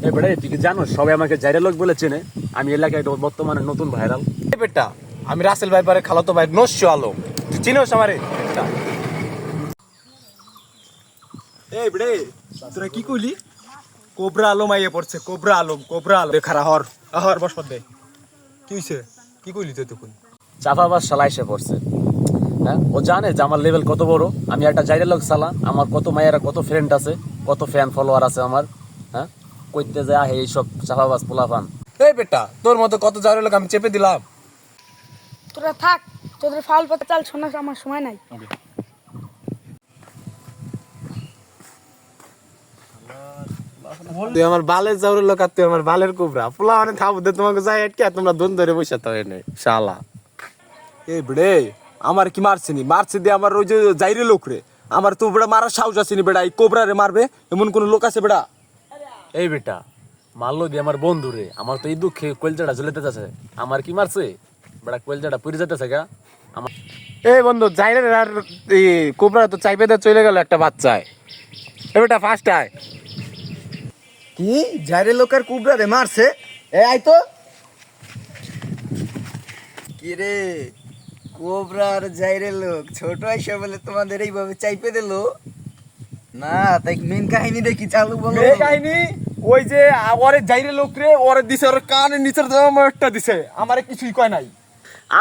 এই বেটা তুই কি জানো সবাই আমাকে জাইরা লোক বলে চেনে, আমি এলাকায় বর্তমানে নতুন ভাইরাল। এই বেটা আমি রাসেল ভাই পারে খালাতো ভাই নস্য আলম, তুই চিনোস আমারে? এই বেড়ে তোরা কি কইলি? কোবরা আলম আইয়ে পড়ছে, কোবরা আলম, কোবরা আলম। খারা হর আহর বস দে। কি হইছে? কি কইলি তুই তখন? চাপাবাস শালা এসে পড়ছে। হ্যাঁ, ও জানে যে আমার লেভেল কত বড়, আমি একটা জাইরা লোক শালা, আমার কত মায়েরা কত ফ্রেন্ড আছে, কত ফ্যান ফলোয়ার আছে আমার। হ্যাঁ, কইতে যায় আহে এইসব চাপাবাস পোলাপান। এই বেটা তোর মতো কত জারের লোক আমি চেপে দিলাম। তোরা থাক, তোদের ফাউল পাতা চাল শোনার আমার সময় নাই। তুই আমার বালের জাউরের লোক আর তুই আমার বালের কোবরা পোলা মানে থাকবো দে, তোমাকে যাই আটকে তোমরা দোন ধরে বসে তো এনে শালা। এই বেড়ে আমার কি মারছিনি? মারছে দিয়ে আমার ওই যে জাইরে লোক রে, আমার তো বেড়া মারার সাহস আসেনি বেড়া। এই কোবরা রে মারবে এমন কোন লোক আছে বেড়া? এই বেটা মারলো দিয়ে আমার বন্ধু রে, আমার তো এই দুঃখে কলজাটা ঝুলেতে যাচ্ছে। আমার কি মারছে বেটা, কলজাটা পুড়ে যেতেছে গা আমার। এই বন্ধু জাইরে আর কোবরা তো চাইপে দিয়ে চলে গেল একটা বাচ্চায়। এই বেটা ফার্স্ট আয়। কি জাইরে লোকের কুবরা রে মারছে? এ আই তো কি রে, কোবরা আর জাইরে লোক ছোট আইসা বলে তোমাদের এইভাবে চাইপে দিল না? তাই মেন কাহিনী দেখি চালু বলো। এই কাহিনী ওই যে ওরে জাইরে লোক রে, ওরে দিছে ওর কানের নিচের একটা দিছে, আমারে কিছুই কয় নাই।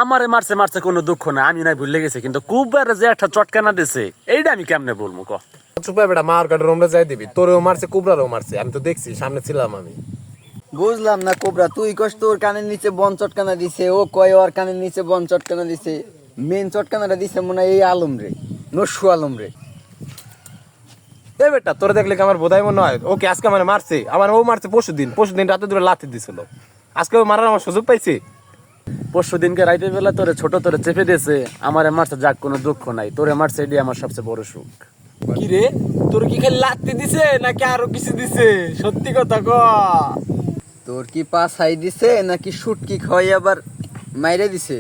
আমারে মারছে মারছে কোনো দুঃখ না, আমি নাই ভুলে গেছি, কিন্তু কুববারে যে একটা চটকানা দিছে এইটা আমি কেমনে বলবো ক? চুপা বেটা মার কাটে রোমরা যাই দিবি, তোরেও মারছে কুবরারও মারছে, আমি তো দেখছি সামনে ছিলাম আমি। বুঝলাম না কোবরা, তুই কস তোর কানের নিচে বন চটকানা দিছে, ও কয় ওর কানের নিচে বন চটকানা দিছে। মেন চটকানাটা দিছে মনে হয় এই আলম রে, নস্যু আলম রে। এই বেটা তোরে দেখলে কি আমার বোধাই মনে হয় ওকে আজকে মানে মারছে? আমার ও মারছে পরশুদিন রাতে দুটো লাথি দিছিল, আজকে ও মারার আমার সুযোগ পাইছে। পরশু দিনকে রাইতের বেলা তোরে ছোট তোরে চেপে দিয়েছে, আমারে মারছে, যাক কোনো দুঃখ নাই, তোরে মারছে এটি আমার সবচেয়ে বড় সুখ। কি রে তোর কি খালি লাত্তি দিছে নাকি আরো কিছু দিছে? সত্যি কথা ক। তোর কি পা ছাই দিছে নাকি শুটকি খাওয়াই আবার মাইরে দিছে?